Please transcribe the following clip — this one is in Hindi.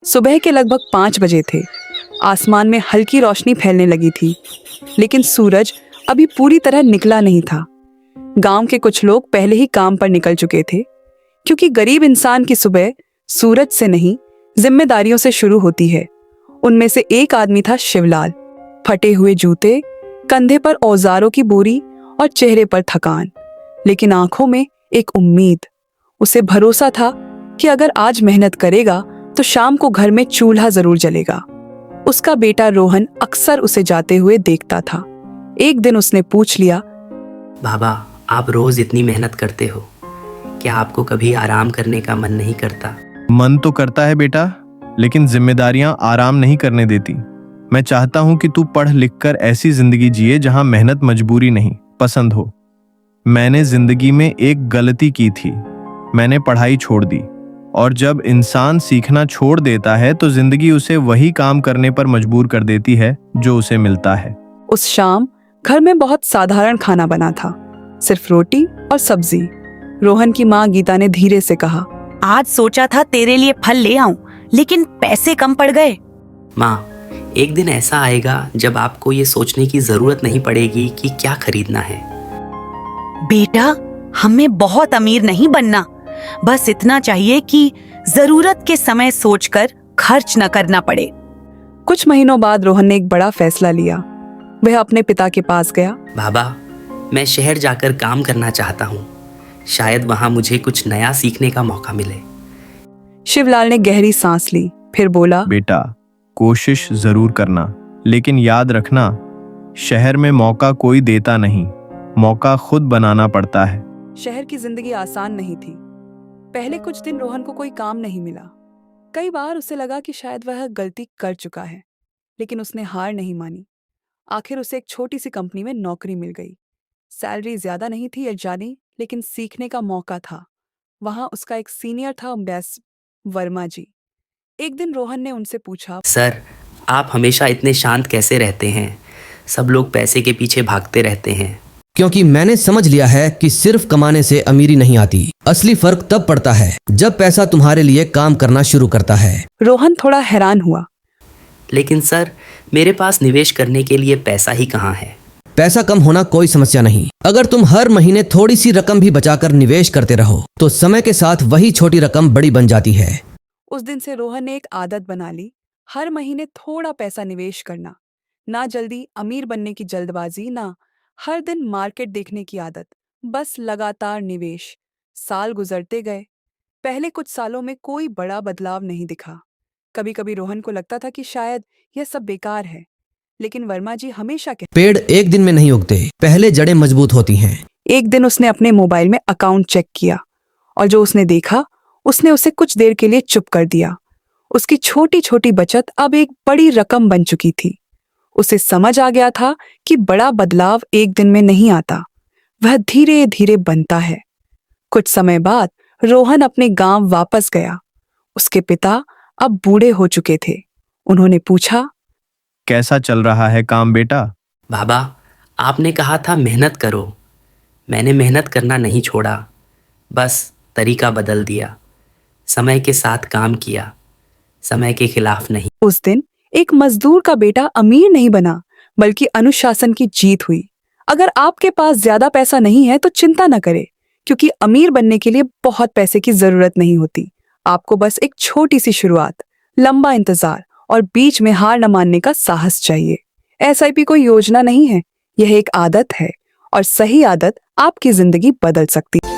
सुबह के लगभग 5 बजे थे। आसमान में हल्की रोशनी फैलने लगी थी, लेकिन सूरज अभी पूरी तरह निकला नहीं था। गांव के कुछ लोग पहले ही काम पर निकल चुके थे, क्योंकि गरीब इंसान की सुबह सूरज से नहीं, जिम्मेदारियों से शुरू होती है। उनमें से एक आदमी था शिवलाल। फटे हुए जूते, कंधे पर औजारों की बोरी और चेहरे पर थकान, लेकिन आंखों में एक उम्मीद। उसे भरोसा था कि अगर आज मेहनत करेगा तो शाम को घर में चूल्हा जरूर जलेगा। उसका बेटा रोहन अक्सर उसे जाते हुए देखता था। एक दिन उसने पूछ लिया, बाबा, आप रोज इतनी मेहनत करते हो, क्या आपको कभी आराम करने का मन नहीं करता? मन तो करता है बेटा, लेकिन जिम्मेदारियां आराम नहीं करने देती। मैं चाहता हूं कि तू पढ़ लिख कर ऐसी जिंदगी जिए जहां मेहनत मजबूरी नहीं, पसंद हो। मैंने जिंदगी में एक गलती की थी, मैंने पढ़ाई छोड़ दी। और जब इंसान सीखना छोड़ देता है तो जिंदगी उसे वही काम करने पर मजबूर कर देती है जो उसे मिलता है। उस शाम घर में बहुत साधारण खाना बना था, सिर्फ रोटी और सब्जी। रोहन की माँ गीता ने धीरे से कहा, आज सोचा था तेरे लिए फल ले आऊं, लेकिन पैसे कम पड़ गए। माँ, एक दिन ऐसा आएगा जब आपको ये सोचने की जरूरत नहीं पड़ेगी कि क्या खरीदना है। बेटा, हमें बहुत अमीर नहीं बनना, बस इतना चाहिए कि जरूरत के समय सोचकर खर्च न करना पड़े। कुछ महीनों बाद रोहन ने एक बड़ा फैसला लिया। वह अपने पिता के पास गया। बाबा, मैं शहर जाकर काम करना चाहता हूँ, शायद वहाँ मुझे कुछ नया सीखने का मौका मिले। शिवलाल ने गहरी सांस ली, फिर बोला, बेटा, कोशिश जरूर करना, लेकिन याद रखना, शहर में मौका कोई देता नहीं, मौका खुद बनाना पड़ता है। शहर की जिंदगी आसान नहीं थी। पहले कुछ दिन रोहन को कोई काम नहीं मिला। कई बार उसे लगा कि शायद वह गलती कर चुका है, लेकिन उसने हार नहीं मानी। आखिर उसे एक छोटी सी कंपनी में नौकरी मिल गई। सैलरी ज्यादा नहीं थी या जानी, लेकिन सीखने का मौका था। वहां उसका एक सीनियर था, मिस वर्मा जी। एक दिन रोहन ने उनसे पूछा, सर, आप हमेशा इतने शांत कैसे रहते हैं? सब लोग पैसे के पीछे भागते रहते हैं। क्योंकि मैंने समझ लिया है कि सिर्फ कमाने से अमीरी नहीं आती। असली फर्क तब पड़ता है जब पैसा तुम्हारे लिए काम करना शुरू करता है। रोहन थोड़ा हैरान हुआ। लेकिन सर, मेरे पास निवेश करने के लिए पैसा ही कहाँ है? पैसा कम होना कोई समस्या नहीं। अगर तुम हर महीने थोड़ी सी रकम भी बचाकर निवेश करते रहो तो समय के साथ वही छोटी रकम बड़ी बन जाती है। उस दिन से रोहन ने एक आदत बना ली, हर महीने थोड़ा पैसा निवेश करना। ना जल्दी अमीर बनने की जल्दबाजी, ना हर दिन मार्केट देखने की आदत, बस लगातार निवेश। साल गुजरते गए। पहले कुछ सालों में कोई बड़ा बदलाव नहीं दिखा। कभी कभी रोहन को लगता था कि शायद यह सब बेकार है, लेकिन वर्मा जी हमेशा कहते, पेड़ एक दिन में नहीं उगते, पहले जड़ें मजबूत होती हैं। एक दिन उसने अपने मोबाइल में अकाउंट चेक किया और जो उसने देखा उसने उसे कुछ देर के लिए चुप कर दिया। उसकी छोटी छोटी बचत अब एक बड़ी रकम बन चुकी थी। उसे समझ आ गया था कि बड़ा बदलाव एक दिन में नहीं आता, वह धीरे धीरे बनता है। कुछ समय बाद रोहन अपने गांव वापस गया। उसके पिता अब बूढ़े हो चुके थे। उन्होंने पूछा, कैसा चल रहा है काम बेटा? बाबा, आपने कहा था मेहनत करो। मैंने मेहनत करना नहीं छोड़ा, बस तरीका बदल दिया। समय के साथ काम किया, समय के खिलाफ नहीं। उस दिन एक मजदूर का बेटा अमीर नहीं बना, बल्कि अनुशासन की जीत हुई। अगर आपके पास ज्यादा पैसा नहीं है तो चिंता न करें, क्योंकि अमीर बनने के लिए बहुत पैसे की जरूरत नहीं होती। आपको बस एक छोटी सी शुरुआत, लंबा इंतजार और बीच में हार न मानने का साहस चाहिए। एसआईपी कोई योजना नहीं है, यह एक आदत है, और सही आदत आपकी जिंदगी बदल सकती है।